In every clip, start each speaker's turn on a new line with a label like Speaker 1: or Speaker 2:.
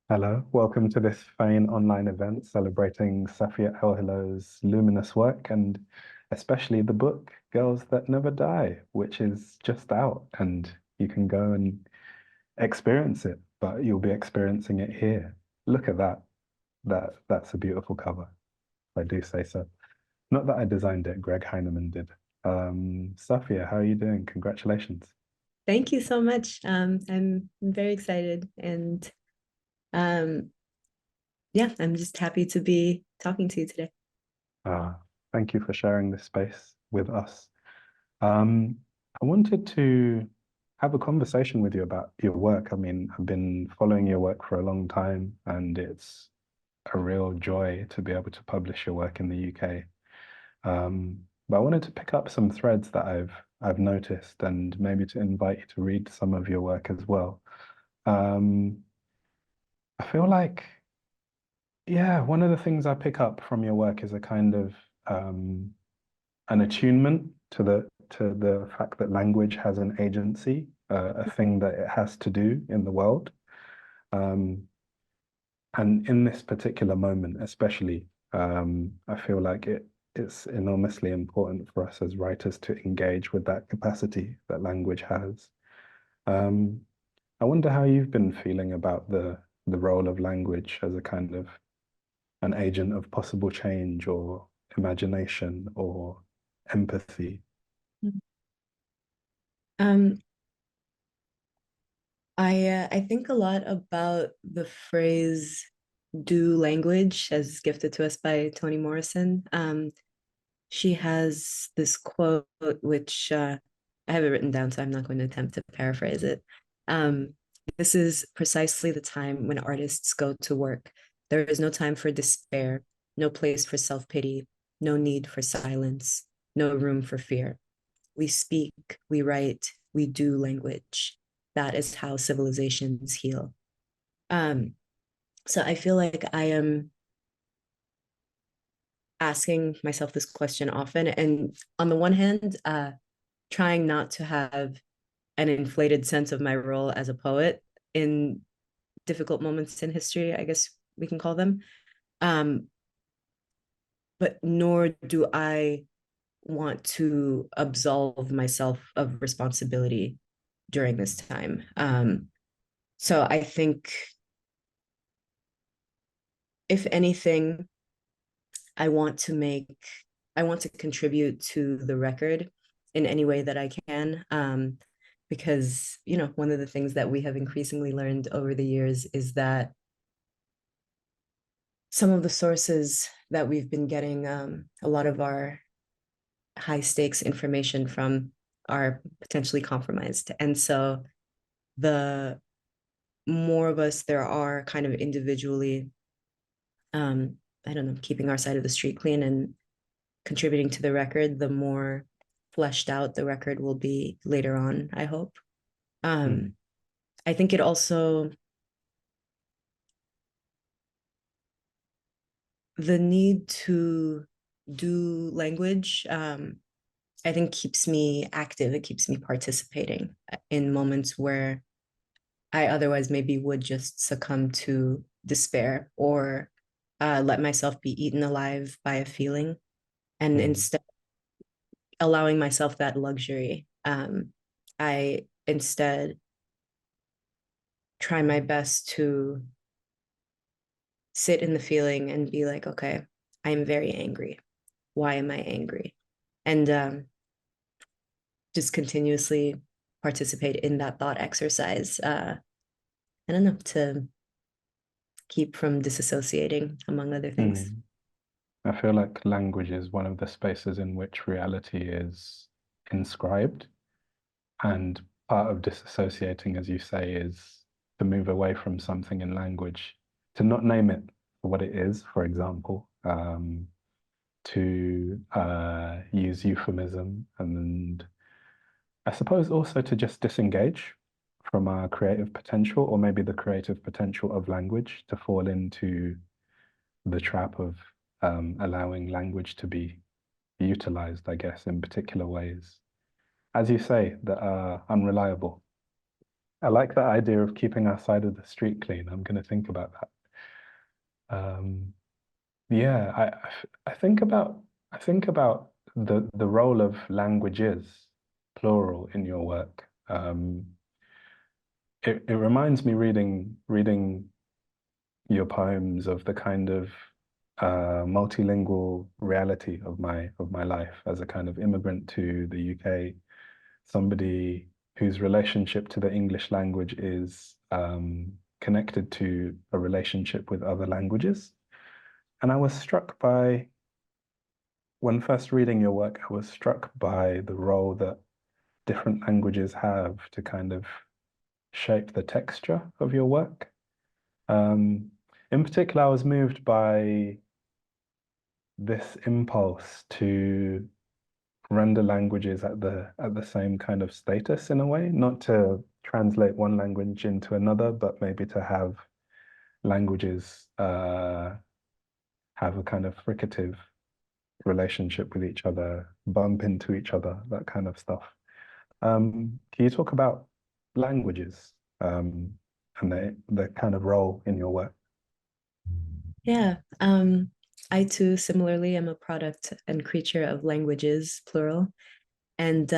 Speaker 1: Hello, welcome to this Fane Online event celebrating Safia Elhillo's luminous work and especially the book Girls That Never Die, which is just out and you can go and experience it, but you'll be experiencing it here. Look at that. That's a beautiful cover, if I do say so. Not that I designed it, Greg Heineman did. Safia, how are you doing? Congratulations.
Speaker 2: Thank you so much. I'm very excited and um, yeah, I'm just happy to be talking to you today.
Speaker 1: Uh, Thank you for sharing this space with us. Um, I wanted to have a conversation with you about your work. I mean, I've been following your work for a long time, and it's a real joy to be able to publish your work in the UK. But I wanted to pick up some threads that I've noticed, and maybe to invite you to read some of your work as well. Um, I feel like, yeah, one of the things I pick up from your work is a kind of an attunement to the fact that language has an agency, a thing that it has to do in the world. Um, and in this particular moment, especially, I feel like it's enormously important for us as writers to engage with that capacity that language has. Um, I wonder how you've been feeling about the role of language as a kind of an agent of possible change or imagination or empathy.
Speaker 2: Um, I think a lot about the phrase "do language" as gifted to us by Toni Morrison. She has this quote which I have it written down, so I'm not going to attempt to paraphrase it. Um, this is precisely the time when artists go to work. There is no time for despair, no place for self-pity, no need for silence, no room for fear. We speak, we write, we do language. That is how civilizations heal. Um, so I feel like I am asking myself this question often. And on the one hand, trying not to have an inflated sense of my role as a poet in difficult moments in history, I guess we can call them. Um, but nor do I want to absolve myself of responsibility during this time. So I think, if anything, I want to make, I want to contribute to the record in any way that I can. Because, one of the things that we have increasingly learned over the years is that some of the sources that we've been getting a lot of our high stakes information from are potentially compromised. And so the more of us there are kind of individually, I don't know, keeping our side of the street clean and contributing to the record, the more fleshed out the record will be later on, I hope.
Speaker 1: Mm,
Speaker 2: Um, I think it also, the need to do language, I think keeps me active. It keeps me participating in moments where I otherwise maybe would just succumb to despair or let myself be eaten alive by a feeling. And
Speaker 1: mm,
Speaker 2: instead, allowing myself that luxury, I instead try my best to sit in the feeling and be like, okay, I'm very angry. Why am I angry? And just continuously participate in that thought exercise. I don't know, to keep from disassociating, among other things.
Speaker 1: mm. I feel like language is one of the spaces in which reality is inscribed. And part of disassociating, as you say, is to move away from something in language, to not name it for what it is, for example, to use euphemism, and I suppose also to just disengage from our creative potential, or maybe the creative potential of language, to fall into the trap of allowing language to be utilized, I guess, in particular ways, as you say, that are unreliable. I like that idea of keeping our side of the street clean. I'm going to think about that. Yeah, I think about the role of languages, plural, in your work. It reminds me reading your poems of the kind of multilingual reality of my life as a kind of immigrant to the UK, somebody whose relationship to the English language is connected to a relationship with other languages. And I was struck by, when first reading your work, I was struck by the role that different languages have to kind of shape the texture of your work. In particular, I was moved by this impulse to render languages at the same kind of status in a way, not to translate one language into another, but maybe to have languages have a kind of fricative relationship with each other, bump into each other, that kind of stuff. Can you talk about languages and the kind of role in your work?
Speaker 2: Yeah. I too similarly am a product and creature of languages, plural. And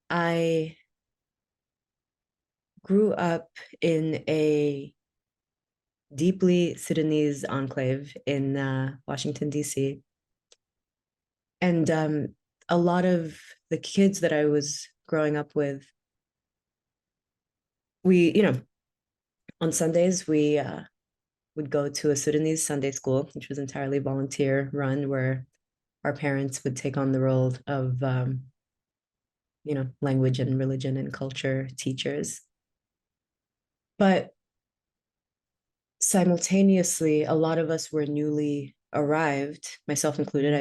Speaker 2: I grew up in a deeply Sudanese enclave in Washington, D.C. And a lot of the kids that I was growing up with, on Sundays, we would go to a Sudanese Sunday school, which was entirely volunteer run, where our parents would take on the role of, language and religion and culture teachers. But simultaneously, a lot of us were newly arrived, myself included.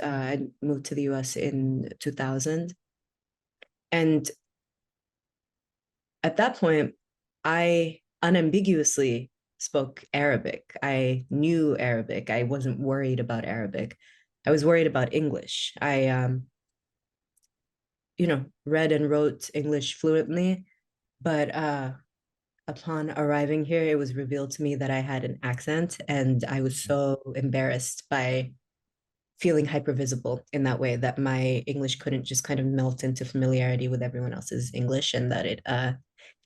Speaker 2: I moved to the US in 2000. And at that point, I unambiguously spoke Arabic. I knew Arabic. I wasn't worried about Arabic. I was worried about English. I, read and wrote English fluently, but upon arriving here, it was revealed to me that I had an accent, and I was so embarrassed by feeling hypervisible in that way, that my English couldn't just kind of melt into familiarity with everyone else's English, and that it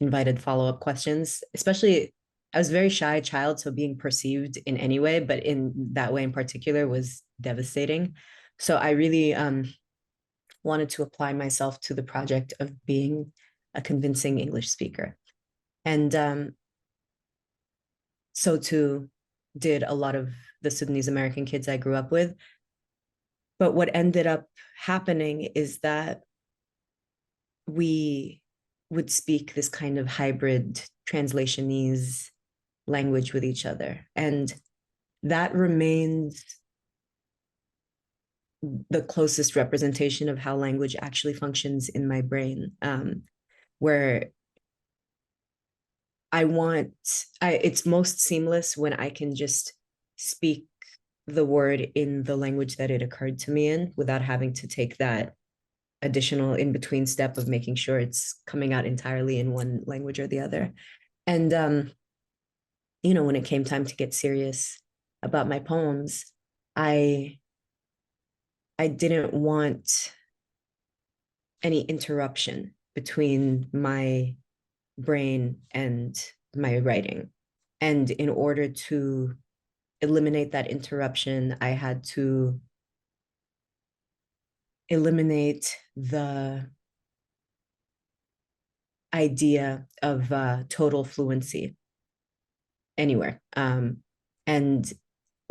Speaker 2: invited follow-up questions. Especially, I was a very shy child, so being perceived in any way, but in that way in particular, was devastating. So I really wanted to apply myself to the project of being a convincing English speaker. And so too did a lot of the Sudanese American kids I grew up with. But what ended up happening is that we would speak this kind of hybrid translationese language with each other. And that remains the closest representation of how language actually functions in my brain, where it's most seamless when I can just speak the word in the language that it occurred to me in without having to take that additional in between step of making sure it's coming out entirely in one language or the other. And when it came time to get serious about my poems, I didn't want any interruption between my brain and my writing. And in order to eliminate that interruption, I had to eliminate the idea of total fluency anywhere, and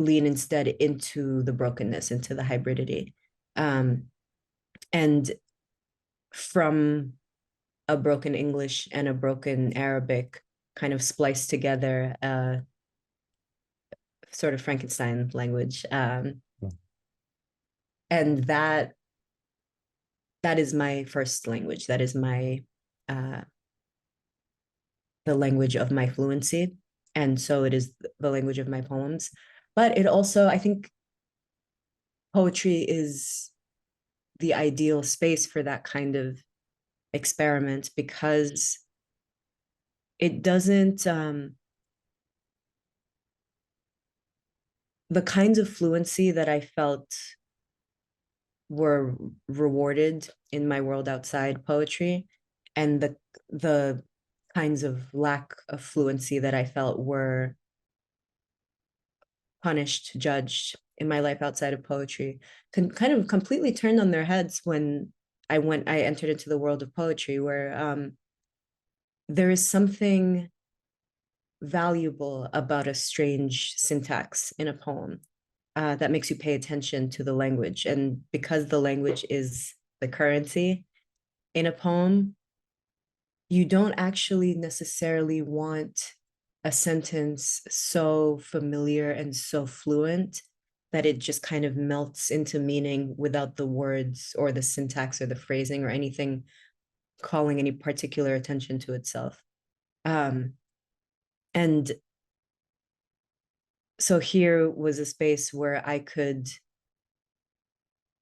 Speaker 2: lean instead into the brokenness, into the hybridity. And from a broken English and a broken Arabic kind of spliced together, sort of Frankenstein language. And that is my first language. That is my the language of my fluency. And so it is the language of my poems. But it also, I think poetry is the ideal space for that kind of experiment, because it doesn't the kinds of fluency that I felt were rewarded in my world outside poetry, and the kinds of lack of fluency that I felt were punished, judged in my life outside of poetry, kind of completely turned on their heads when I entered into the world of poetry, where there is something valuable about a strange syntax in a poem that makes you pay attention to the language. And because the language is the currency in a poem, you don't actually necessarily want a sentence so familiar and so fluent that it just kind of melts into meaning without the words or the syntax or the phrasing or anything calling any particular attention to itself. And so here was a space where I could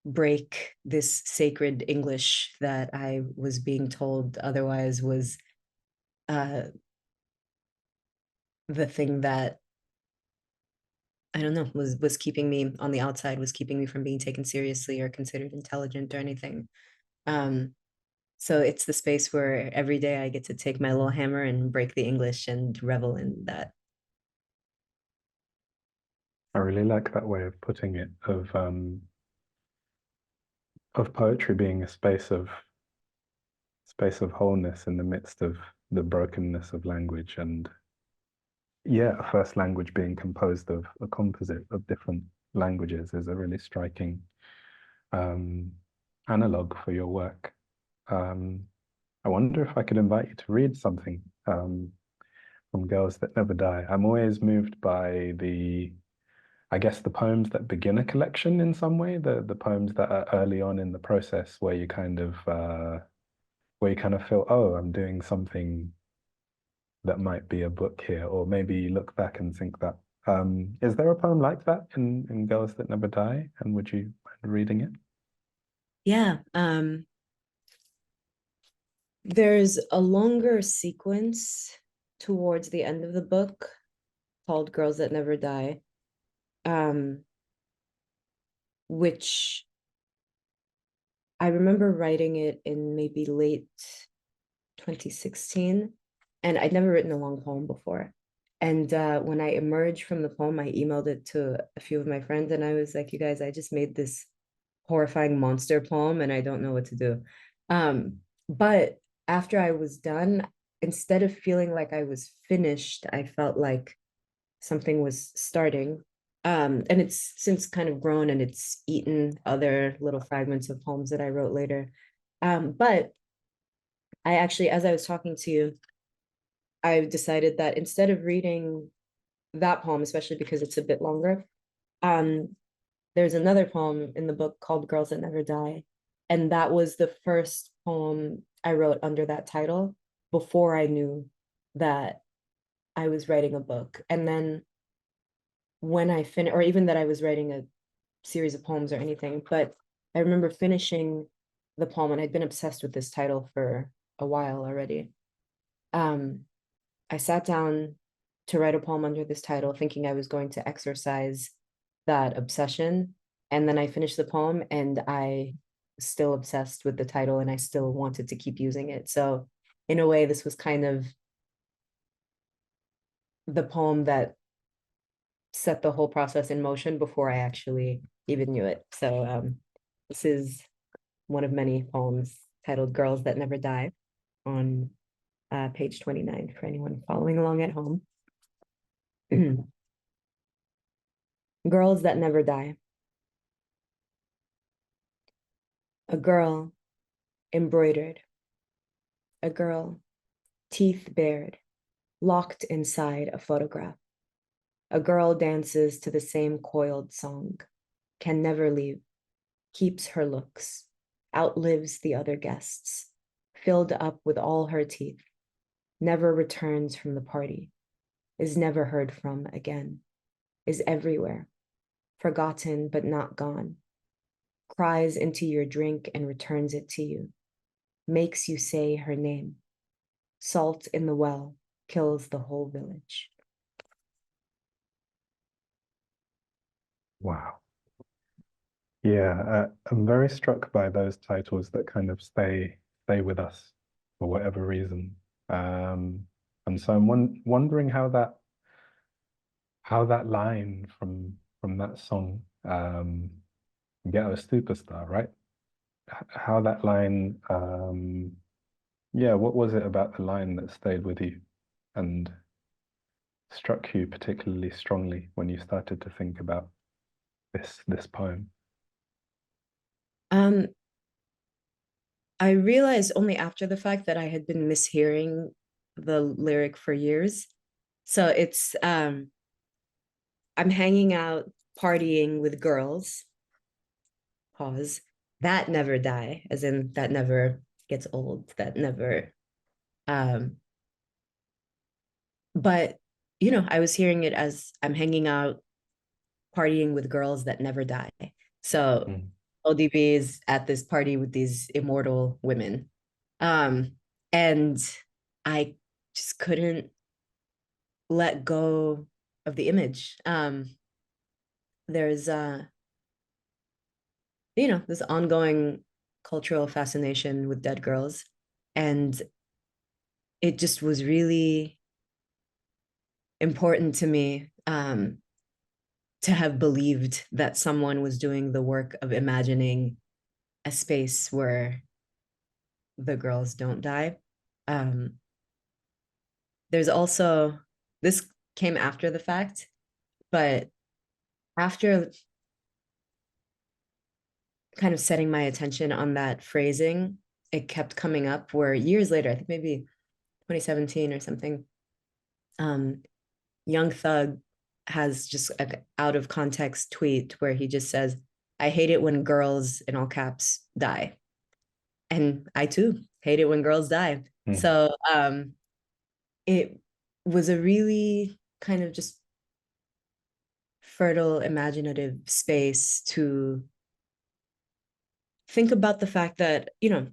Speaker 2: break this sacred English that I was being told otherwise was uh, the thing that I don't know was keeping me on the outside, was keeping me from being taken seriously or considered intelligent or anything. Um, so it's the space where every day I get to take my little hammer and break the English and revel in that.
Speaker 1: I really like that way of putting it, of poetry being a space of wholeness in the midst of the brokenness of language, and yeah, a first language being composed of a composite of different languages is a really striking um, analog for your work. Um, I wonder if I could invite you to read something from Girls That Never Die. I'm always moved by I guess, the poems that begin a collection in some way, the poems that are early on in the process where you kind of feel, oh, I'm doing something that might be a book here, or maybe you look back and think that. Is there a poem like that in Girls That Never Die? And would you mind reading it?
Speaker 2: Yeah. There's a longer sequence towards the end of the book called Girls That Never Die, um, which I remember writing it in maybe late 2016, and I'd never written a long poem before. And when I emerged from the poem, I emailed it to a few of my friends, and I was like, "You guys, I just made this horrifying monster poem, and I don't know what to do." But after I was done, instead of feeling like I was finished, I felt like something was starting. And it's since kind of grown and it's eaten other little fragments of poems that I wrote later. But I actually, as I was talking to you, I decided that instead of reading that poem, especially because it's a bit longer, um, there's another poem in the book called Girls That Never Die. And that was the first poem I wrote under that title before I knew that I was writing a book. And then when I finished, or even that I was writing a series of poems or anything, but I remember finishing the poem, and I'd been obsessed with this title for a while already. Um, I sat down to write a poem under this title, thinking I was going to exercise that obsession. And then I finished the poem, and I was still obsessed with the title, and I still wanted to keep using it. So, in a way, this was kind of the poem that set the whole process in motion before I actually even knew it. So, this is one of many poems titled Girls That Never Die on page 29 for anyone following along at home. Girls That Never Die. A girl embroidered, a girl teeth bared, locked inside a photograph. A girl dances to the same coiled song, can never leave, keeps her looks, outlives the other guests, filled up with all her teeth, never returns from the party, is never heard from again, is everywhere, forgotten but not gone, cries into your drink and returns it to you, makes you say her name, salt in the well, kills the whole village.
Speaker 1: Wow. Yeah, I'm very struck by those titles that kind of stay with us for whatever reason. And so I'm wondering how that line from that song, Ghetto Superstar, right? How that line, yeah, what was it about the line that stayed with you and struck you particularly strongly when you started to think about this poem?
Speaker 2: Um, I realized only after the fact that I had been mishearing the lyric for years. So it's I'm hanging out partying with girls, pause, that never die, as in that never gets old, that never um but I was hearing it as I'm hanging out partying with girls that never die. So
Speaker 1: Mm.
Speaker 2: ODB is at this party with these immortal women. Um, and I just couldn't let go of the image. There's this ongoing cultural fascination with dead girls. And it just was really important to me to have believed that someone was doing the work of imagining a space where the girls don't die. Um, there's also, this came after the fact, but after kind of setting my attention on that phrasing, it kept coming up where years later, I think maybe 2017 or something, um, Young Thug has just an out of context tweet where he just says, I hate it when girls in all caps die. And I too hate it when girls die.
Speaker 1: Mm.
Speaker 2: So it was a really kind of just fertile, imaginative space to think about the fact that,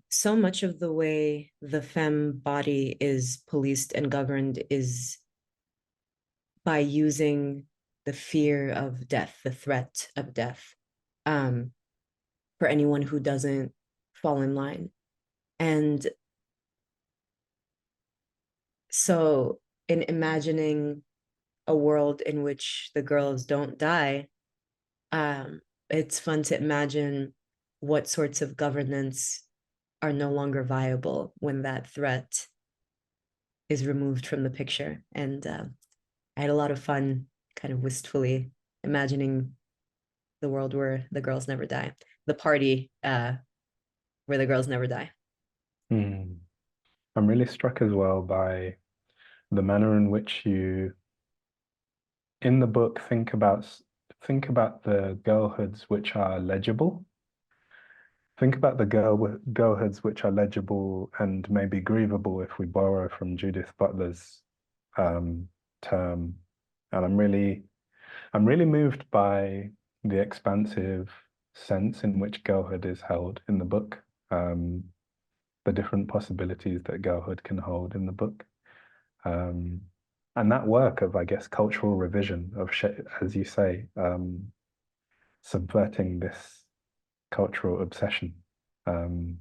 Speaker 2: so much of the way the femme body is policed and governed is by using the fear of death, the threat of death, um, for anyone who doesn't fall in line. And so, in imagining a world in which the girls don't die, it's fun to imagine what sorts of governance are no longer viable when that threat is removed from the picture. And I had a lot of fun kind of wistfully imagining the world where the girls never die, the party where the girls never die.
Speaker 1: Mm. I'm really struck as well by the manner in which you, in the book, think about the girlhoods which are legible. Think about the girlhoods which are legible and maybe grievable if we borrow from Judith Butler's um, term. And I'm really moved by the expansive sense in which girlhood is held in the book, the different possibilities that girlhood can hold in the book. Um, and that work of, I guess, cultural revision of, as you say, subverting this cultural obsession um,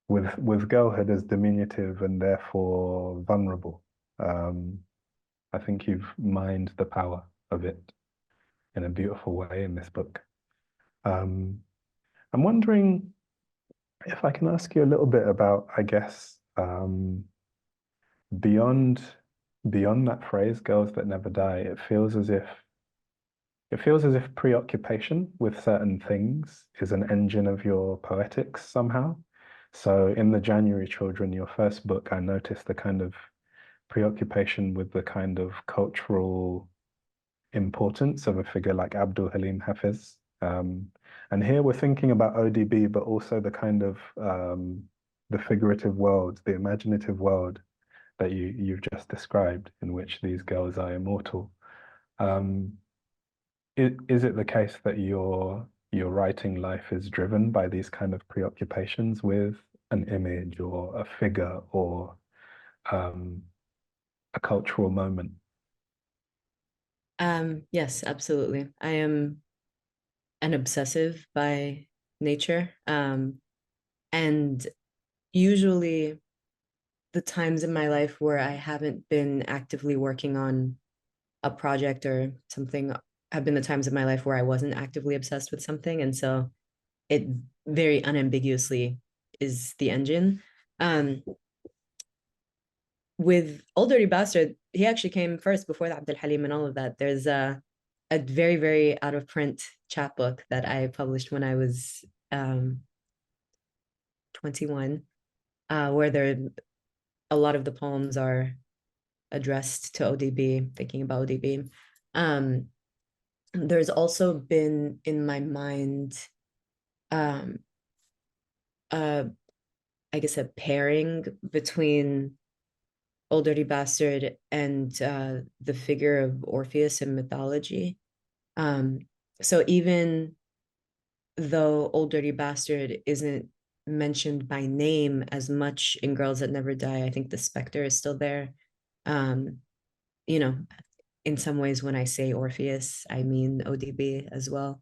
Speaker 1: with girlhood as diminutive and therefore vulnerable. Um, I think you've mined the power of it in a beautiful way in this book. Um, I'm wondering if I can ask you a little bit about, I guess, beyond beyond that phrase, girls that never die, it feels as if preoccupation with certain things is an engine of your poetics somehow. So in the January Children, your first book, I noticed the kind of preoccupation with the kind of cultural importance of a figure like Abdul Halim Hafiz. And here we're thinking about ODB, but also the kind of the figurative world, the imaginative world that you've just described, in which these girls are immortal. Um, is it the case that your writing life is driven by these kind of preoccupations with an image or a figure or um, a cultural moment?
Speaker 2: Yes, absolutely. I am an obsessive by nature. And usually the times in my life where I haven't been actively working on a project or something have been the times of my life where I wasn't actively obsessed with something. And so it very unambiguously is the engine. Um, with Old Dirty Bastard, he actually came first before the Abdul Halim and all of that. There's a very, very out of print chapbook that I published when I was 21, where there a lot of the poems are addressed to ODB, thinking about ODB. Um, there's also been in my mind, um, uh, I guess, a pairing between Old Dirty Bastard and the figure of Orpheus in mythology. Um, so even though Old Dirty Bastard isn't mentioned by name as much in Girls That Never Die, I think the specter is still there. Um, you know, in some ways, when I say Orpheus, I mean ODB as well.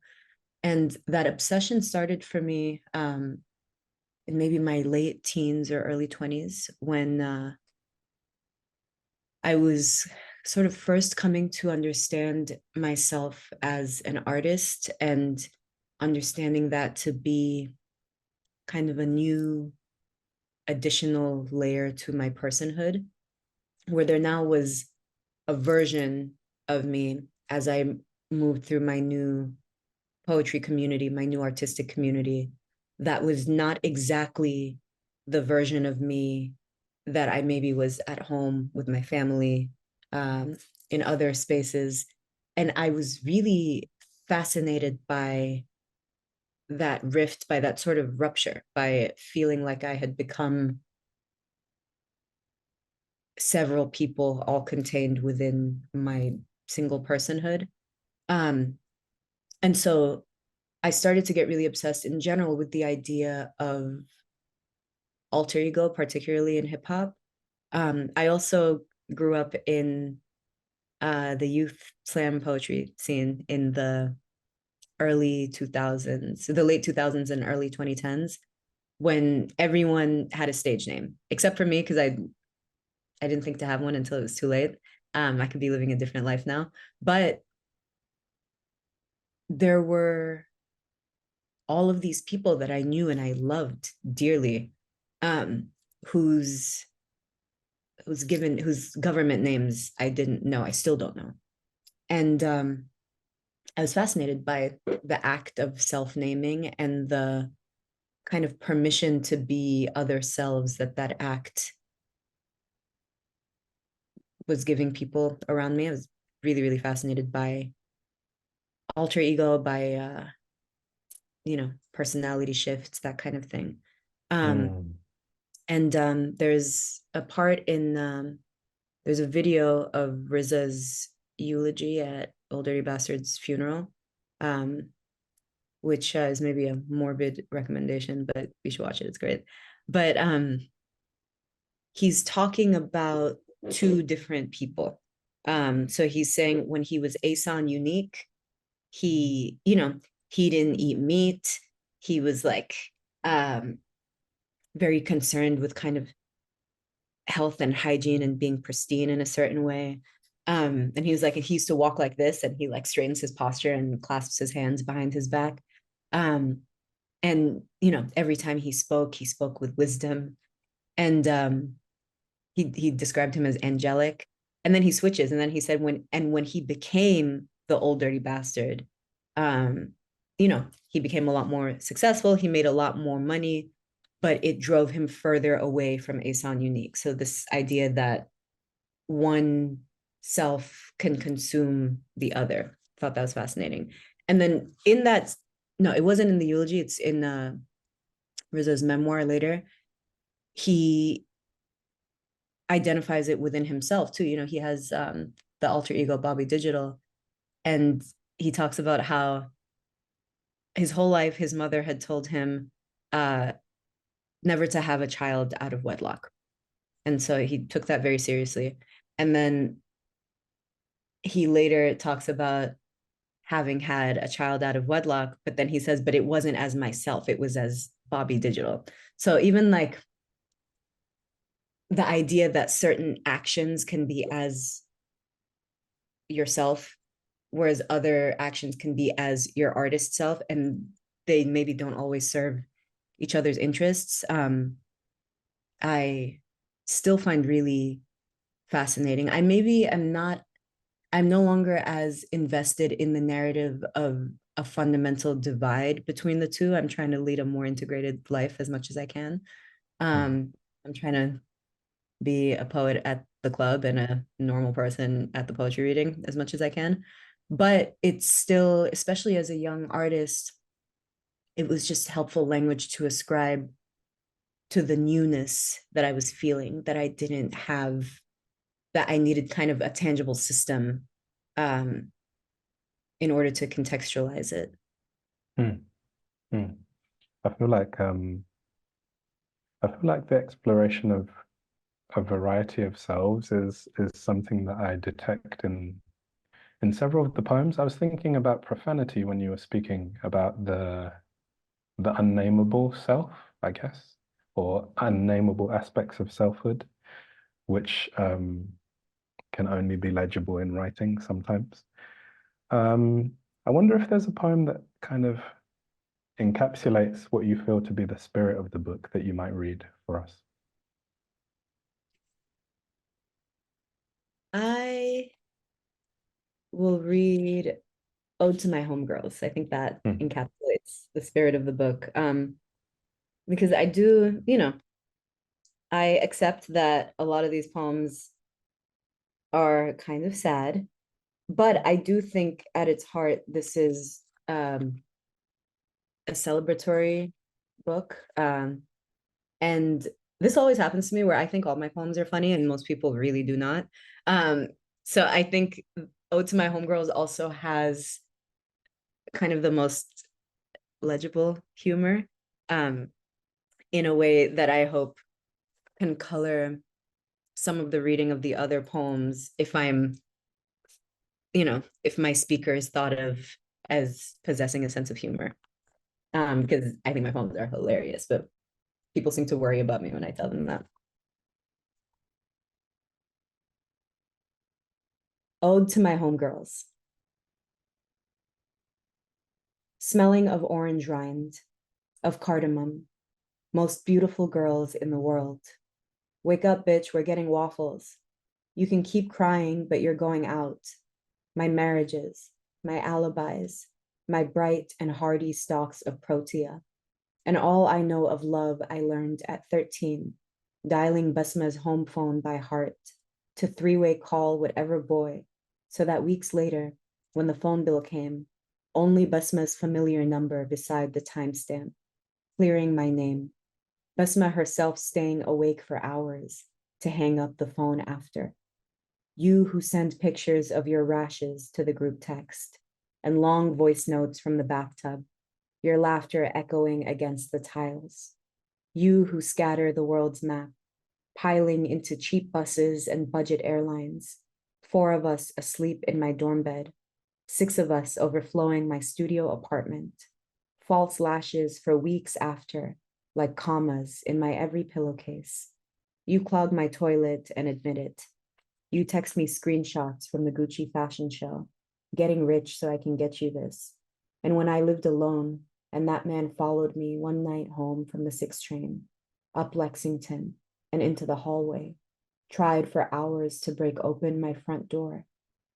Speaker 2: And that obsession started for me in maybe my late teens or early 20s when I was sort of first coming to understand myself as an artist and understanding that to be kind of a new additional layer to my personhood, where there now was a version of me as I moved through my new poetry community, my new artistic community, that was not exactly the version of me that I maybe was at home with my family, um, in other spaces. And I was really fascinated by that rift, by that sort of rupture, by feeling like I had become several people all contained within my single personhood. Um, and so I started to get really obsessed in general with the idea of alter ego, particularly in hip hop. I also grew up in the youth slam poetry scene in the early 2000s, the late 2000s and early 2010s, when everyone had a stage name, except for me, because I didn't think to have one until it was too late. I could be living a different life now. But there were all of these people that I knew and I loved dearly, um, whose whose government names I didn't know, I still don't know. And I was fascinated by the act of self-naming and the kind of permission to be other selves that that act was giving people around me. I was really, really fascinated by alter ego, by personality shifts, that kind of thing. Um,
Speaker 1: Mm.
Speaker 2: and there's a part in there's a video of RZA's eulogy at Old Dirty Bastard's funeral, um, which is maybe a morbid recommendation, but you should watch it. It's great. But he's talking about two different people. So he's saying when he was Asan Unique, he didn't eat meat. He was like um, very concerned with kind of health and hygiene and being pristine in a certain way. And he was like, he used to walk like this, and he like straightens his posture and clasps his hands behind his back. Um, and every time he spoke with wisdom. And he described him as angelic. And then he switches, and then he said when he became the old dirty bastard, um, he became a lot more successful. He made a lot more money, but it drove him further away from Asan Unique. So this idea that one self can consume the other, I thought that was fascinating. And then in that, no, it wasn't in the eulogy. It's in Rizzo's memoir later. He identifies it within himself too. He has the alter ego Bobby Digital, and he talks about how his whole life his mother had told him uh, never to have a child out of wedlock, and so he took that very seriously. And then he later talks about having had a child out of wedlock, but then he says, but it wasn't as myself, it was as Bobby Digital. So even like the idea that certain actions can be as yourself, whereas other actions can be as your artist self, and they maybe don't always serve each other's interests. I still find really fascinating. I'm no longer as invested in the narrative of a fundamental divide between the two. I'm trying to lead a more integrated life as much as I can. I'm trying to be a poet at the club and a normal person at the poetry reading as much as I can. But it's still, especially as a young artist, it was just helpful language to ascribe to the newness that I was feeling, that I didn't have, that I needed kind of a tangible system um, in order to contextualize it.
Speaker 1: Mm, mm. I feel like the exploration of a variety of selves is something that I detect in several of the poems. I was thinking about profanity when you were speaking about the unnameable self, I guess, or unnameable aspects of selfhood, which can only be legible in writing sometimes. Um, I wonder if there's a poem that kind of encapsulates what you feel to be the spirit of the book that you might read for us.
Speaker 2: I will read Ode to My Homegirls. I think that
Speaker 1: Hmm.
Speaker 2: encapsulates the spirit of the book. Because I do, I accept that a lot of these poems are kind of sad, but I do think at its heart, this is a celebratory book. And this always happens to me where I think all my poems are funny and most people really do not. Um, so I think Ode to My Homegirls also has kind of the most legible humor um, in a way that I hope can color some of the reading of the other poems if if my speaker is thought of as possessing a sense of humor. Because I think my poems are hilarious, but people seem to worry about me when I tell them that. Ode to My Homegirls. Smelling of orange rind, of cardamom, most beautiful girls in the world. Wake up, bitch, we're getting waffles. You can keep crying, but you're going out. My marriages, my alibis, my bright and hardy stalks of protea. And all I know of love I learned at 13, dialing Basma's home phone by heart to three-way call whatever boy, so that weeks later, when the phone bill came, only Basma's familiar number beside the timestamp, clearing my name. Basma herself staying awake for hours to hang up the phone after. You who send pictures of your rashes to the group text and long voice notes from the bathtub, your laughter echoing against the tiles. You who scatter the world's map, piling into cheap buses and budget airlines. 4 of us asleep in my dorm bed, 6 of us overflowing my studio apartment. False lashes for weeks after, like commas in my every pillowcase. You clog my toilet and admit it. You text me screenshots from the Gucci fashion show, getting rich so I can get you this. And when I lived alone, and that man followed me one night home from the 6 train, up Lexington and into the hallway, tried for hours to break open my front door.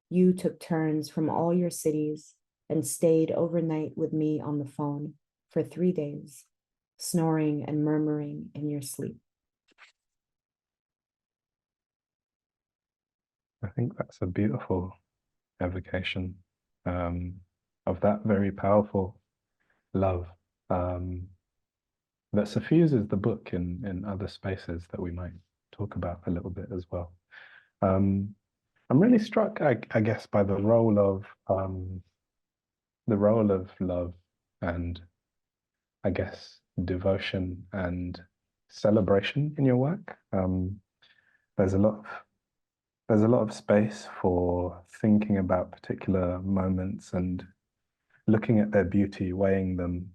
Speaker 2: You took turns from all your cities and stayed overnight with me on the phone for 3 days, snoring and murmuring in your sleep.
Speaker 1: I think that's a beautiful evocation of that very powerful love that suffuses the book in other spaces that we might talk about a little bit as well. Um, I'm really struck, I guess, by the role of love and I guess devotion and celebration in your work. There's a lot of there's a lot of space for thinking about particular moments and looking at their beauty, weighing them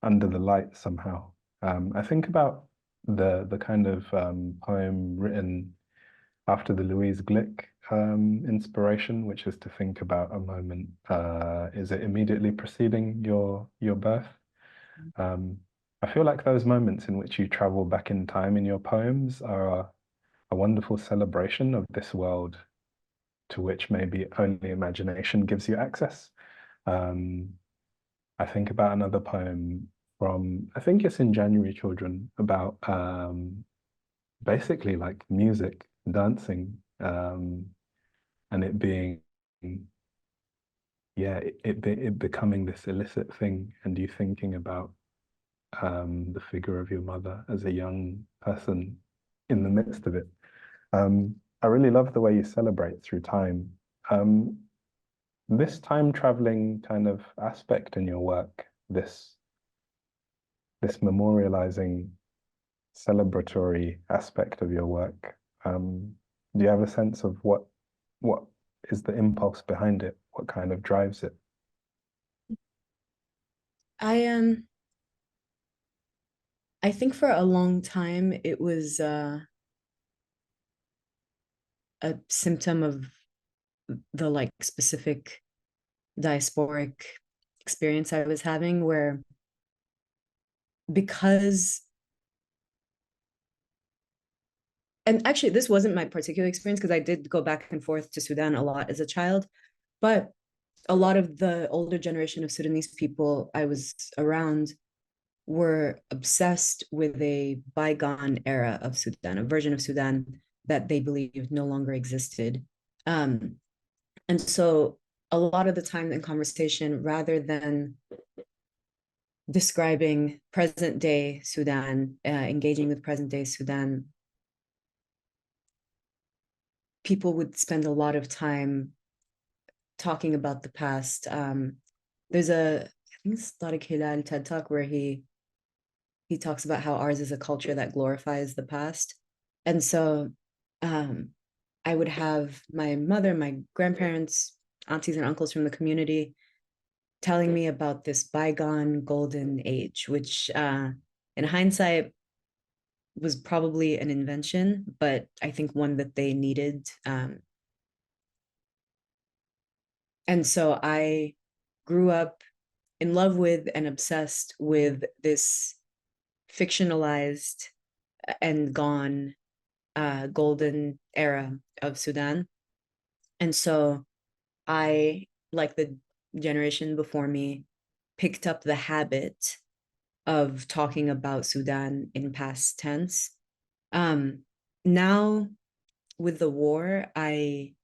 Speaker 1: under the light somehow. I think about the kind of poem written after the Louise Glick inspiration, which is to think about a moment. Is it immediately preceding your birth? Um, I feel like those moments in which you travel back in time in your poems are a wonderful celebration of this world to which maybe only imagination gives you access. Um, I think about another poem from, I think it's in January Children, about basically like music, dancing, and it being, yeah, it becoming this illicit thing, and you thinking about the figure of your mother as a young person in the midst of it. I really love the way you celebrate through time. Um, this time traveling kind of aspect in your work, this memorializing, celebratory aspect of your work, do you have a sense of what is the impulse behind it? What kind of drives it?
Speaker 2: I I think for a long time it was a symptom of the like specific diasporic experience I was having where because and actually this wasn't my particular experience because I did go back and forth to Sudan a lot as a child, but a lot of the older generation of Sudanese people I was around were obsessed with a bygone era of Sudan, a version of Sudan that they believed no longer existed. Um, and so a lot of the time in conversation, rather than describing present day Sudan, engaging with present day Sudan, people would spend a lot of time talking about the past. There's I think it's Tariq Hilal TED Talk where he talks about how ours is a culture that glorifies the past. And so um, I would have my mother, my grandparents, aunties, and uncles from the community telling me about this bygone golden age, which in hindsight was probably an invention, but I think one that they needed. And so I grew up in love with and obsessed with this fictionalized and gone golden era of Sudan. And so I, like the generation before me, picked up the habit of talking about Sudan in past tense. Um, Now, with the war, I'm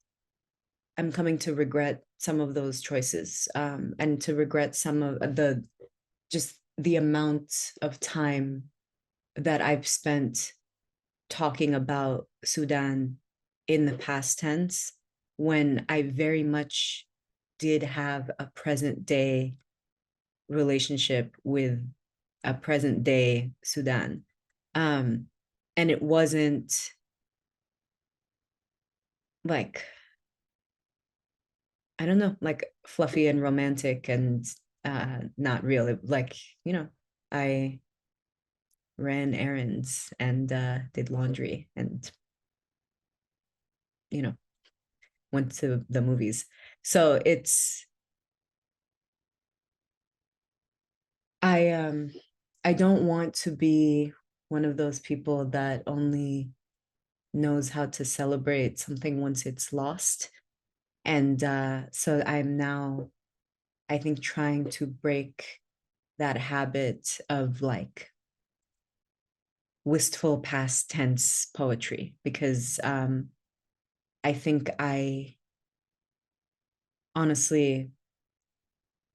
Speaker 2: coming to regret some of those choices and to regret some of the just the amount of time that I've spent talking about Sudan in the past tense when I very much did have a present day relationship with a present day Sudan. Um, and it wasn't like, I don't know, like fluffy and romantic and not real. Like, you know, I ran errands and did laundry and, you know, went to the movies. So it's I I don't want to be one of those people that only knows how to celebrate something once it's lost. And so I'm now, I think, trying to break that habit of like wistful past tense poetry because I think I honestly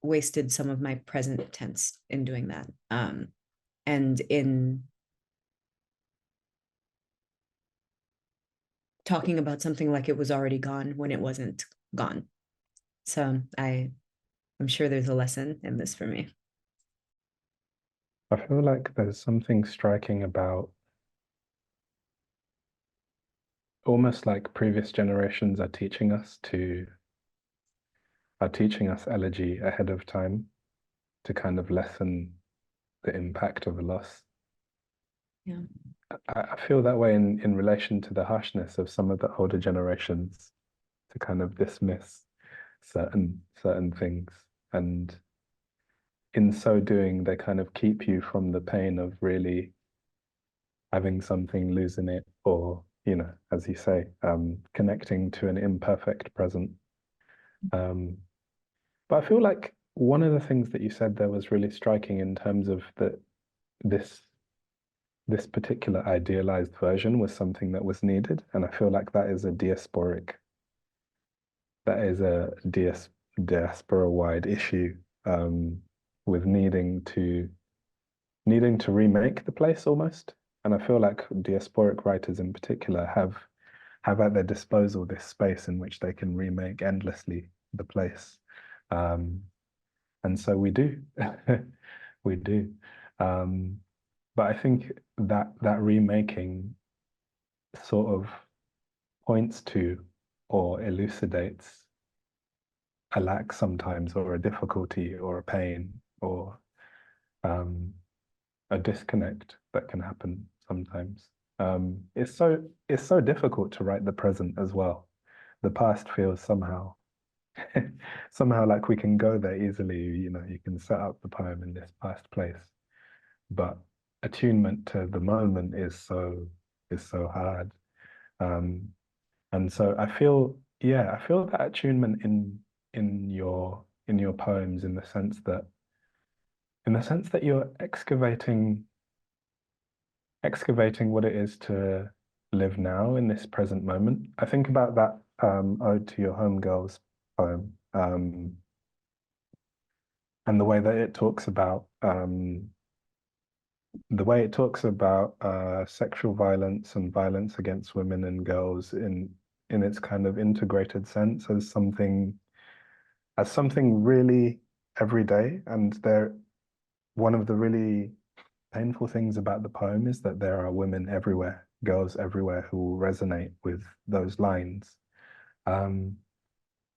Speaker 2: wasted some of my present tense in doing that. And in talking about something like it was already gone when it wasn't gone. So I'm sure there's a lesson in this for me.
Speaker 1: I feel like there's something striking about almost like previous generations are teaching us elegy ahead of time to kind of lessen the impact of a loss.
Speaker 2: Yeah.
Speaker 1: I feel that way in relation to the harshness of some of the older generations to kind of dismiss certain things. And in so doing, they kind of keep you from the pain of really having something, losing it, or, as you say, connecting to an imperfect present. But I feel like one of the things that you said there was really striking in terms of that this this particular idealized version was something that was needed. And I feel like that is a diaspora-wide issue, with needing to remake the place almost. And I feel like diasporic writers in particular have at their disposal this space in which they can remake endlessly the place. And so we do. We do. But I think that remaking sort of points to or elucidates a lack sometimes, or a difficulty, or a pain, or a disconnect that can happen sometimes. It's so difficult to write the present as well. The past feels somehow like we can go there easily. You can set up the poem in this past place, but attunement to the moment is so hard. Um, and so I feel that attunement in your poems, in the sense that you're excavating what it is to live now in this present moment. I think about that Ode to Your Homegirls poem, and the way it talks about sexual violence and violence against women and girls in its kind of integrated sense as something really everyday. And one of the really painful things about the poem is that there are women everywhere, girls everywhere who will resonate with those lines. Um,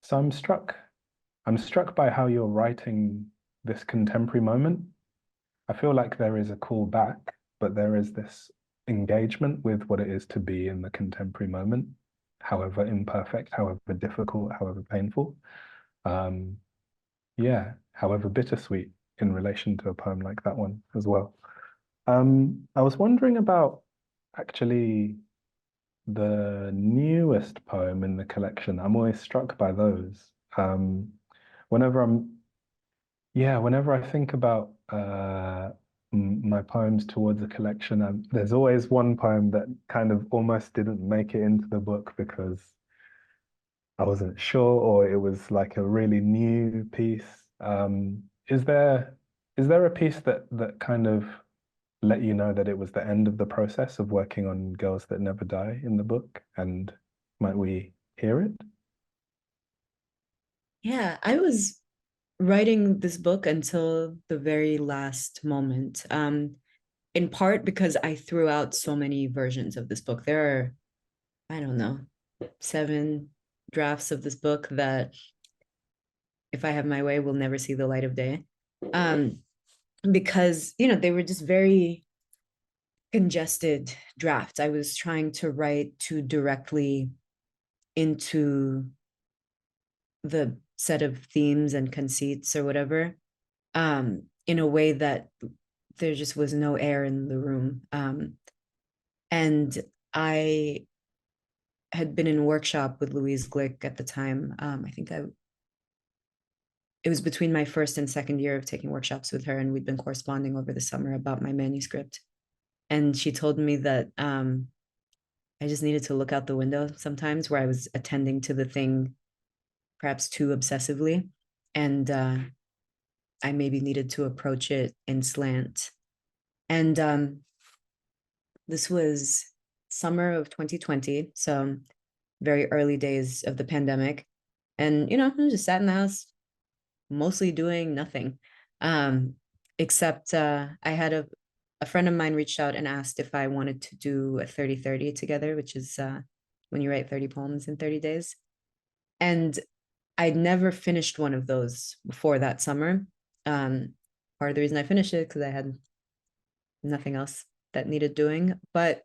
Speaker 1: so I'm struck by how you're writing this contemporary moment. I feel like there is a call back, but there is this engagement with what it is to be in the contemporary moment, however imperfect, however difficult, however painful. Um, yeah, however bittersweet in relation to a poem like that one as well. I was wondering about actually the newest poem in the collection. I'm always struck by those. Whenever I'm Yeah, whenever I think about my poems towards a collection, there's always one poem that kind of almost didn't make it into the book because I wasn't sure, or it was like a really new piece. Is there a piece that kind of let you know that it was the end of the process of working on Girls That Never Die in the book? And might we hear it?
Speaker 2: Yeah, I was writing this book until the very last moment. In part because I threw out so many versions of this book. There are, I don't know, 7 drafts of this book that, if I have my way, will never see the light of day. Um, because, they were just very congested drafts. I was trying to write too directly into the set of themes and conceits or whatever, in a way that there just was no air in the room. And I had been in a workshop with Louise Glick at the time. I think it was between my first and second year of taking workshops with her, and we'd been corresponding over the summer about my manuscript. And she told me that I just needed to look out the window sometimes, where I was attending to the thing perhaps too obsessively, and I maybe needed to approach it in slant. And this was summer of 2020, so very early days of the pandemic. And, I just sat in the house, mostly doing nothing. Um, except I had a friend of mine reached out and asked if I wanted to do a 30-30 together, which is when you write 30 poems in 30 days. And I'd never finished one of those before that summer. Part of the reason I finished it because I had nothing else that needed doing, but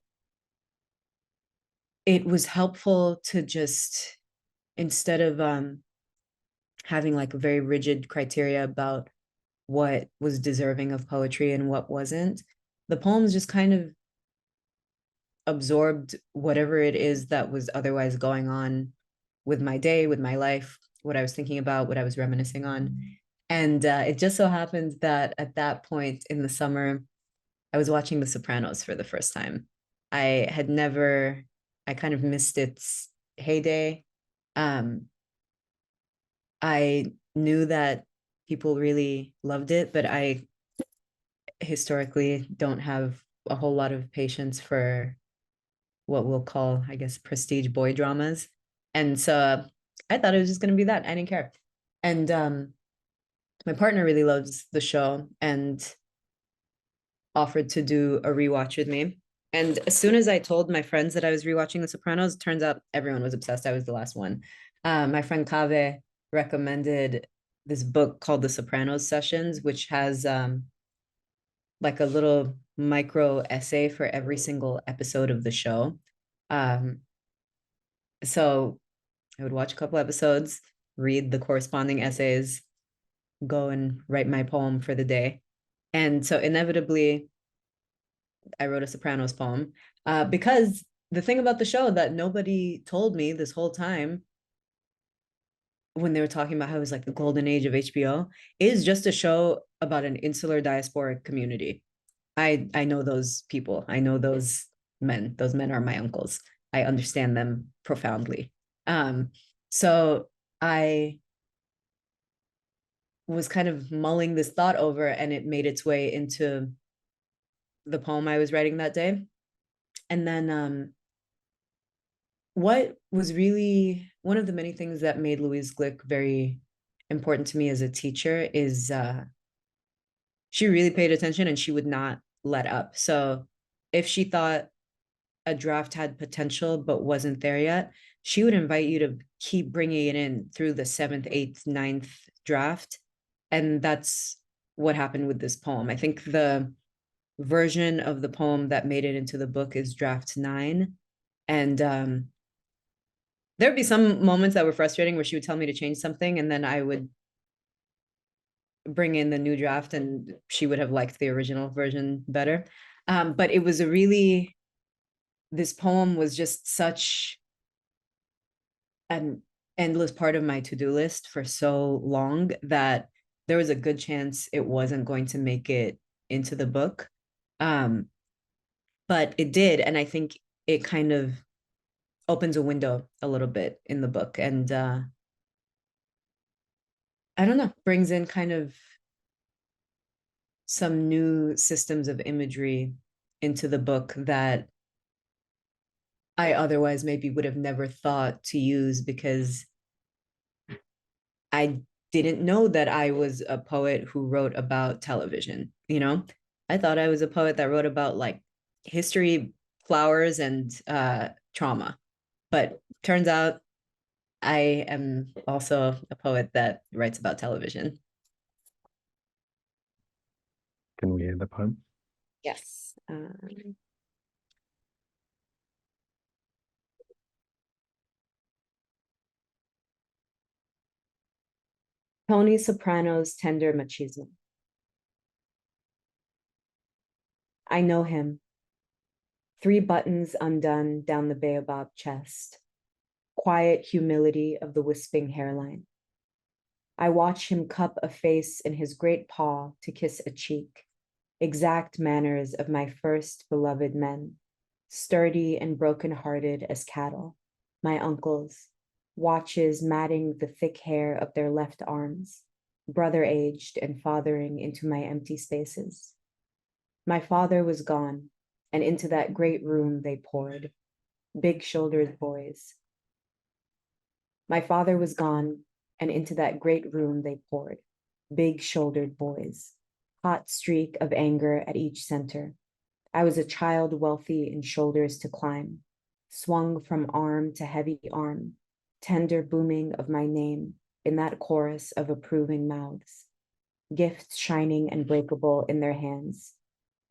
Speaker 2: it was helpful to just, instead of having like a very rigid criteria about what was deserving of poetry and what wasn't, the poems just kind of absorbed whatever it is that was otherwise going on with my day, with my life, what I was thinking about, what I was reminiscing on. And it just so happened that at that point in the summer, I was watching The Sopranos for the first time. I had never, I kind of missed its heyday. Um, I knew that people really loved it, but I historically don't have a whole lot of patience for what we'll call, I guess, prestige boy dramas. And so I thought it was just going to be that. I didn't care. And my partner really loves the show and offered to do a rewatch with me. And as soon as I told my friends that I was rewatching The Sopranos, it turns out everyone was obsessed. I was the last one. My friend Kave recommended this book called The Sopranos Sessions, which has like a little micro essay for every single episode of the show. Um, so I would watch a couple episodes, read the corresponding essays, go and write my poem for the day. And so inevitably, I wrote a Sopranos poem because the thing about the show that nobody told me this whole time when they were talking about how it was like the golden age of HBO is just a show about an insular diasporic community. I know those people. I know those men. Those men are my uncles. I understand them profoundly. So I was kind of mulling this thought over, and it made its way into the poem I was writing that day. And then what was really one of the many things that made Louise Glick very important to me as a teacher is she really paid attention and she would not let up. So if she thought a draft had potential but wasn't there yet, she would invite you to keep bringing it in through the seventh, eighth, ninth draft. And that's what happened with this poem. I think the version of the poem that made it into the book is draft 9. And there'd be some moments that were frustrating where she would tell me to change something, and then I would bring in the new draft and she would have liked the original version better. But it was a really, this poem was just such an endless part of my to-do list for so long that there was a good chance it wasn't going to make it into the book. But it did. And I think it kind of opens a window a little bit in the book. And I don't know, brings in kind of some new systems of imagery into the book that I otherwise maybe would have never thought to use because I didn't know that I was a poet who wrote about television, you know? I thought I was a poet that wrote about like history, flowers, and trauma. But turns out I am also a poet that writes about television.
Speaker 1: Can we hear the poem?
Speaker 2: Yes. Tony Soprano's tender machismo. I know him. 3 buttons undone down the baobab chest. Quiet humility of the wisping hairline. I watch him cup a face in his great paw to kiss a cheek. Exact manners of my first beloved men. Sturdy and broken-hearted as cattle. My uncles. Watches matting the thick hair of their left arms. Brother-aged and fathering into my empty spaces. My father was gone, and into that great room they poured. Big-shouldered boys. My father was gone, and into that great room they poured. Big-shouldered boys. Hot streak of anger at each center. I was a child wealthy in shoulders to climb. swung from arm to heavy arm, tender booming of my name in that chorus of approving mouths, gifts shining and breakable in their hands,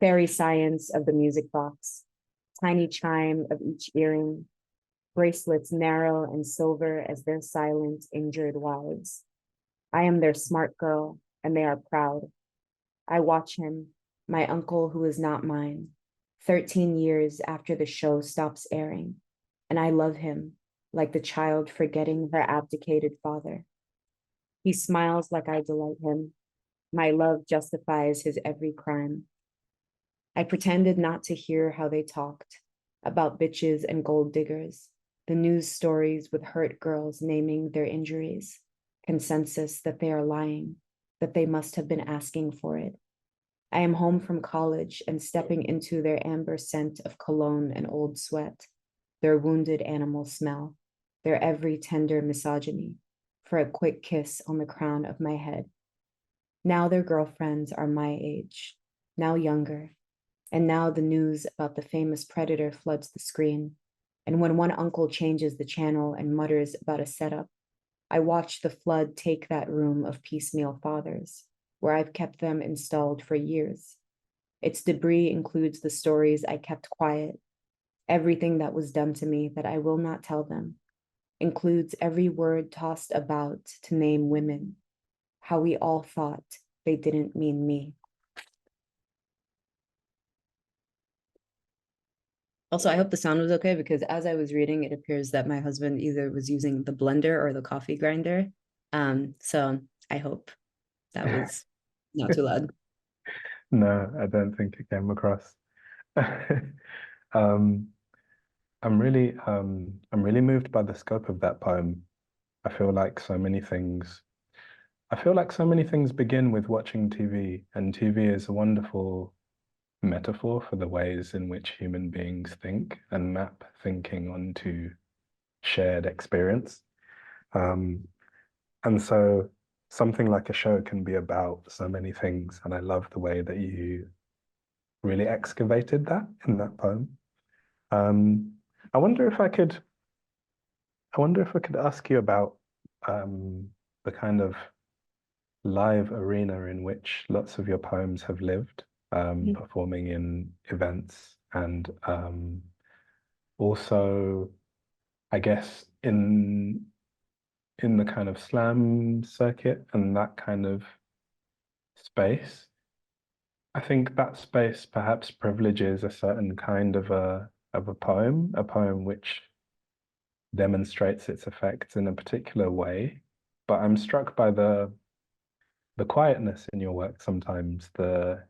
Speaker 2: fairy science of the music box, tiny chime of each earring, bracelets narrow and silver as their silent, injured wives. I am their smart girl, and they are proud. I watch him, my uncle who is not mine, 13 years after the show stops airing, and I love him like the child forgetting her abdicated father. He smiles like I delight him. My love justifies his every crime. I pretended not to hear how they talked about bitches and gold diggers, the news stories with hurt girls naming their injuries, consensus that they are lying, that they must have been asking for it. I am home from college and stepping into their amber scent of cologne and old sweat, their wounded animal smell, their every tender misogyny, for a quick kiss on the crown of my head. Now their girlfriends are my age, now younger, and now the news about the famous predator floods the screen. And when one uncle changes the channel and mutters about a setup, I watch the flood take that room of piecemeal fathers, where I've kept them installed for years. Its debris includes the stories I kept quiet, everything that was done to me that I will not tell them, includes every word tossed about to name women, how we all thought they didn't mean me. Also, I hope the sound was okay because as I was reading, it appears that my husband either was using the blender or the coffee grinder. So I hope that was not too loud.
Speaker 1: No, I don't think it came across. Um, I'm really moved by the scope of that poem. I feel like so many things, I feel like so many things begin with watching TV, and TV is a wonderful metaphor for the ways in which human beings think and map thinking onto shared experience. Um, and so something like a show can be about so many things, and I love the way that you really excavated that in that poem. Um, I wonder if I could, I wonder if I could ask you about the kind of live arena in which lots of your poems have lived, performing in events and also, I guess, in the kind of slam circuit and that kind of space. I think that space perhaps privileges a certain kind of a poem which demonstrates its effects in a particular way. But I'm struck by the quietness in your work sometimes, the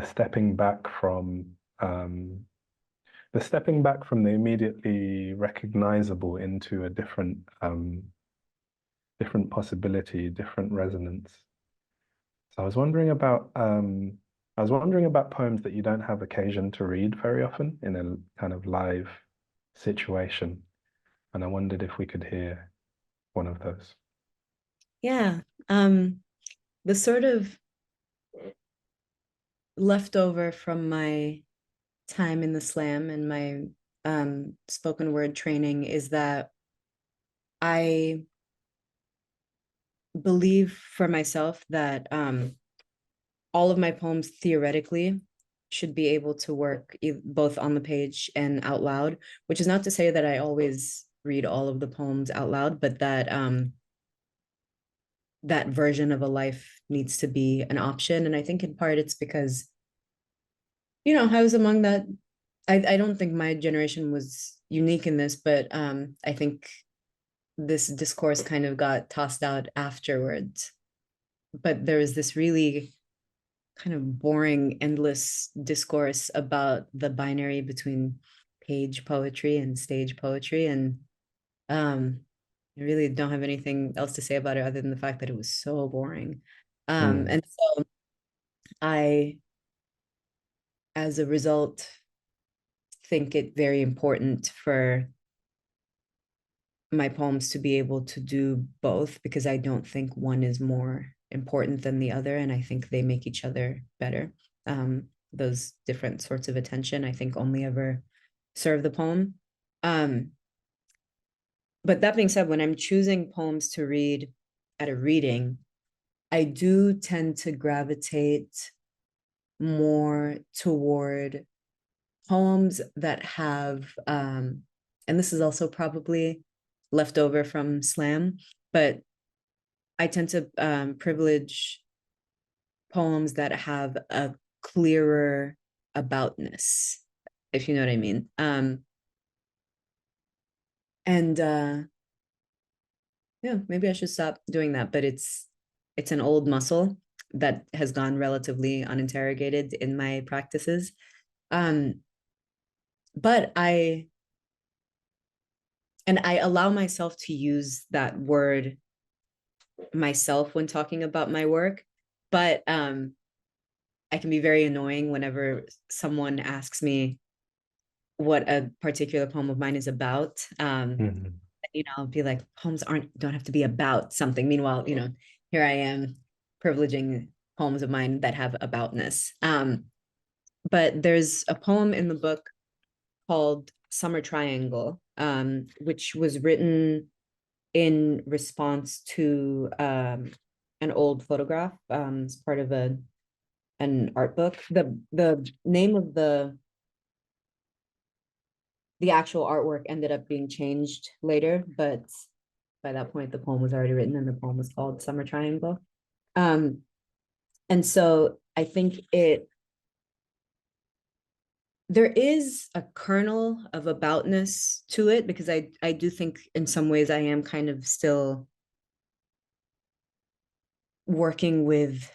Speaker 1: stepping back from the stepping back from the immediately recognizable into a different possibility, different resonance. So I was wondering about poems that you don't have occasion to read very often in a kind of live situation. And I wondered if we could hear one of those.
Speaker 2: Yeah. The sort of leftover from my time in the slam and my spoken word training is that I believe for myself that all of my poems theoretically should be able to work both on the page and out loud, which is not to say that I always read all of the poems out loud, but that that version of a life needs to be an option. And I think in part it's because, you know, I was among that. I don't think my generation was unique in this, but I think this discourse kind of got tossed out afterwards. But there was this really kind of boring, endless discourse about the binary between page poetry and stage poetry. And I really don't have anything else to say about it other than the fact that it was so boring.
Speaker 1: Mm,
Speaker 2: And so I, as a result, think it very important for my poems to be able to do both because I don't think one is more important than the other. And I think they make each other better. Those different sorts of attention, I think, only ever serve the poem. But that being said, when I'm choosing poems to read at a reading, I do tend to gravitate more toward poems that have, and this is also probably left over from slam, but I tend to privilege poems that have a clearer aboutness, if you know what I mean. And yeah, maybe I should stop doing that, but it's an old muscle that has gone relatively uninterrogated in my practices. Um, but I allow myself to use that word myself when talking about my work, but I can be very annoying whenever someone asks me what a particular poem of mine is about.
Speaker 1: Mhm.
Speaker 2: I'll be like, poems don't have to be about something. Meanwhile, here I am privileging poems of mine that have aboutness. But there's a poem in the book called Summer Triangle, which was written in response to an old photograph. It's part of an art book. The name of the actual artwork ended up being changed later, but by that point the poem was already written and the poem was called Summer Triangle. Um, and so I think there is a kernel of aboutness to it, because I do think in some ways I am kind of still working with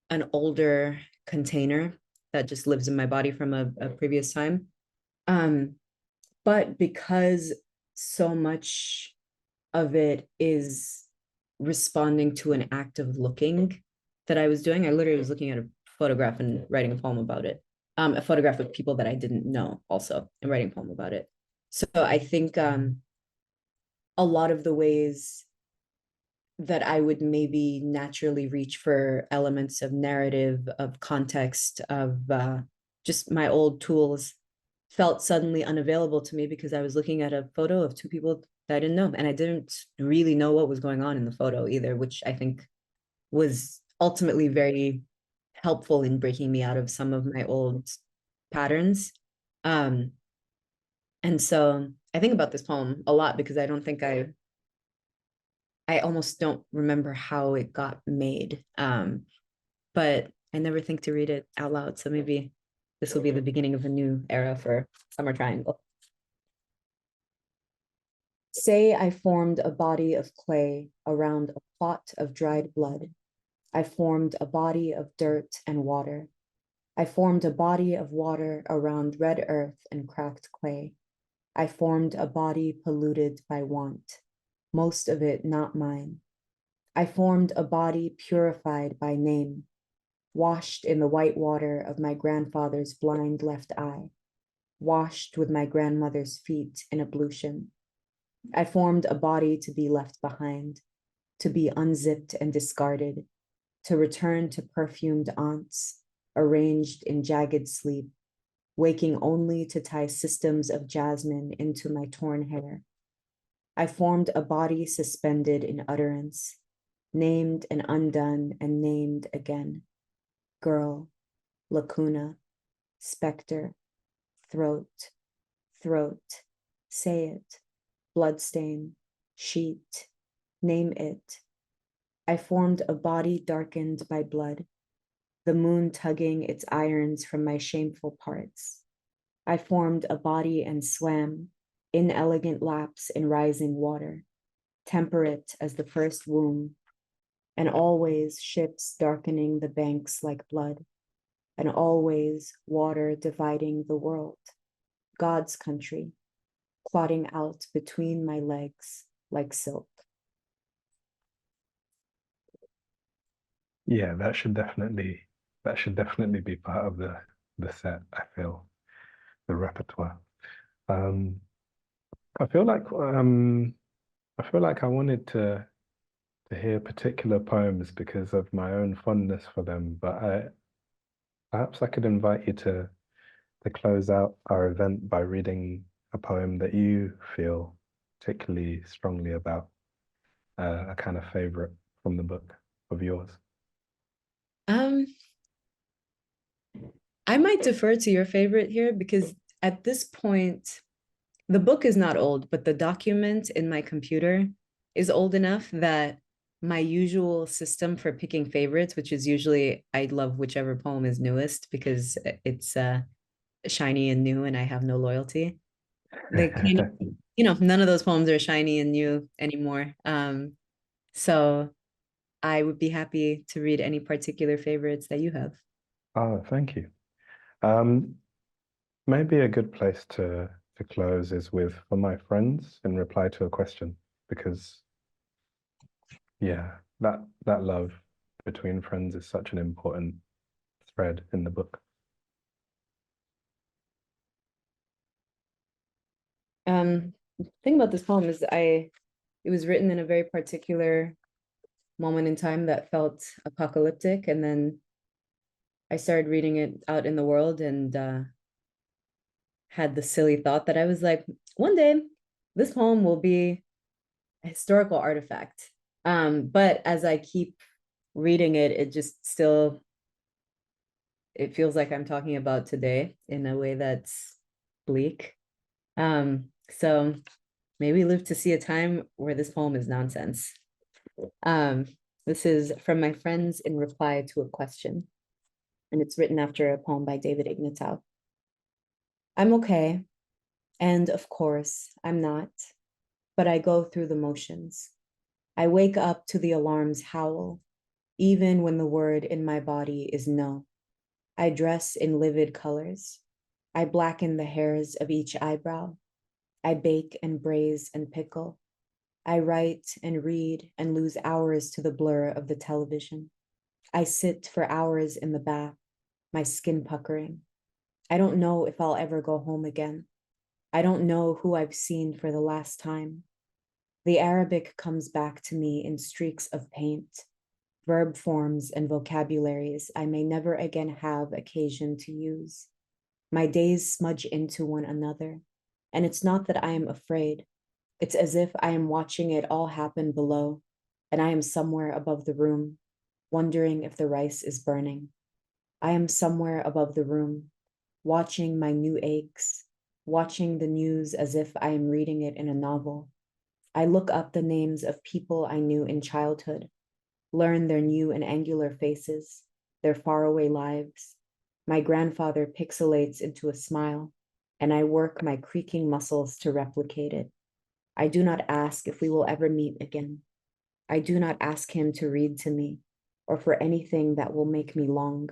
Speaker 2: an older container that just lives in my body from a previous time. But because so much of it is responding to an act of looking that I was doing, I literally was looking at a photograph and writing a poem about it. A photograph of people that I didn't know also, and writing a poem about it. So I think a lot of the ways that I would maybe naturally reach for elements of narrative, of context, of just my old tools felt suddenly unavailable to me because I was looking at a photo of two people that I didn't know. And I didn't really know what was going on in the photo either, which I think was ultimately very helpful in breaking me out of some of my old patterns. Um, and so I think about this poem a lot because I don't think I almost don't remember how it got made. But I never think to read it out loud. So maybe this will be the beginning of a new era for Summer Triangle. Say I formed a body of clay around a plot of dried blood. I formed a body of dirt and water. I formed a body of water around red earth and cracked clay. I formed a body polluted by want, most of it not mine. I formed a body purified by name, washed in the white water of my grandfather's blind left eye, washed with my grandmother's feet in ablution. I formed a body to be left behind, to be unzipped and discarded, to return to perfumed aunts, arranged in jagged sleep, waking only to tie systems of jasmine into my torn hair. I formed a body suspended in utterance, named and undone and named again. Girl, lacuna, specter, throat, throat, say it, bloodstain, sheet, name it. I formed a body darkened by blood, the moon tugging its irons from my shameful parts. I formed a body and swam, inelegant laps in rising water, temperate as the first womb, and always ships darkening the banks like blood, and always water dividing the world, God's country, clotting out between my legs like silk.
Speaker 1: Yeah, that should definitely be part of the set, I feel, the repertoire. Um, I feel like I wanted to hear particular poems because of my own fondness for them, but perhaps I could invite you to close out our event by reading a poem that you feel particularly strongly about, a kind of favorite from the book of yours?
Speaker 2: Um, I might defer to your favorite here because at this point, the book is not old, but the document in my computer is old enough that my usual system for picking favorites, which is usually I love whichever poem is newest because it's shiny and new and I have no loyalty. They kind of, none of those poems are shiny and new anymore. So I would be happy to read any particular favorites that you have.
Speaker 1: Oh, thank you. Um, Maybe a good place to close is with "For My Friends" in reply to a question, because yeah, that love between friends is such an important thread in the book.
Speaker 2: The thing about this poem is it was written in a very particular moment in time that felt apocalyptic, and then I started reading it out in the world and had the silly thought that I was like, one day this poem will be a historical artifact. But as I keep reading it, it just still it feels like I'm talking about today in a way that's bleak. So maybe live to see a time where this poem is nonsense. Um, this is from my friends in reply to a question, and it's written after a poem by David Ignatow. I'm okay, and of course, I'm not, but I go through the motions. I wake up to the alarm's howl, even when the word in my body is no. I dress in livid colors. I blacken the hairs of each eyebrow. I bake and braise and pickle. I write and read and lose hours to the blur of the television. I sit for hours in the bath, my skin puckering. I don't know if I'll ever go home again. I don't know who I've seen for the last time. The Arabic comes back to me in streaks of paint, verb forms and vocabularies I may never again have occasion to use. My days smudge into one another, and it's not that I am afraid. It's as if I am watching it all happen below, and I am somewhere above the room, wondering if the rice is burning. I am somewhere above the room, watching my new aches, watching the news as if I am reading it in a novel. I look up the names of people I knew in childhood, learn their new and angular faces, their faraway lives. My grandfather pixelates into a smile, and I work my creaking muscles to replicate it. I do not ask if we will ever meet again. I do not ask him to read to me or for anything that will make me long.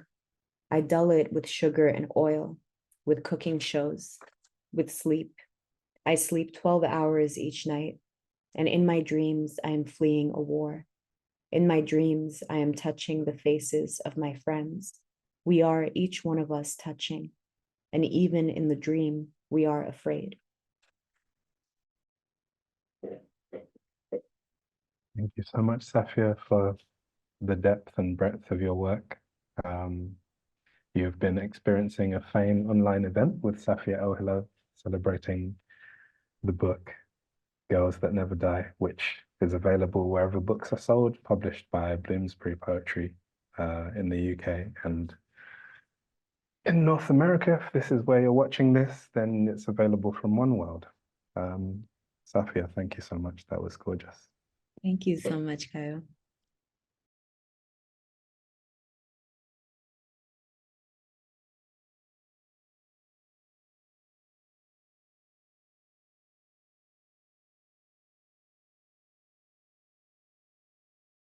Speaker 2: I dull it with sugar and oil, with cooking shows, with sleep. I sleep 12 hours each night, and in my dreams, I am fleeing a war. In my dreams, I am touching the faces of my friends. We are each one of us touching, and even in the dream, we are afraid.
Speaker 1: Thank you so much, Safia, for the depth and breadth of your work. You've been experiencing a Fane Online event with Safia Elhillo, celebrating the book Girls That Never Die, which is available wherever books are sold, published by Bloomsbury Poetry in the UK. And in North America, if this is where you're watching this, then it's available from One World. Safia, thank you so much. That was gorgeous.
Speaker 2: Thank you so much, Kyle.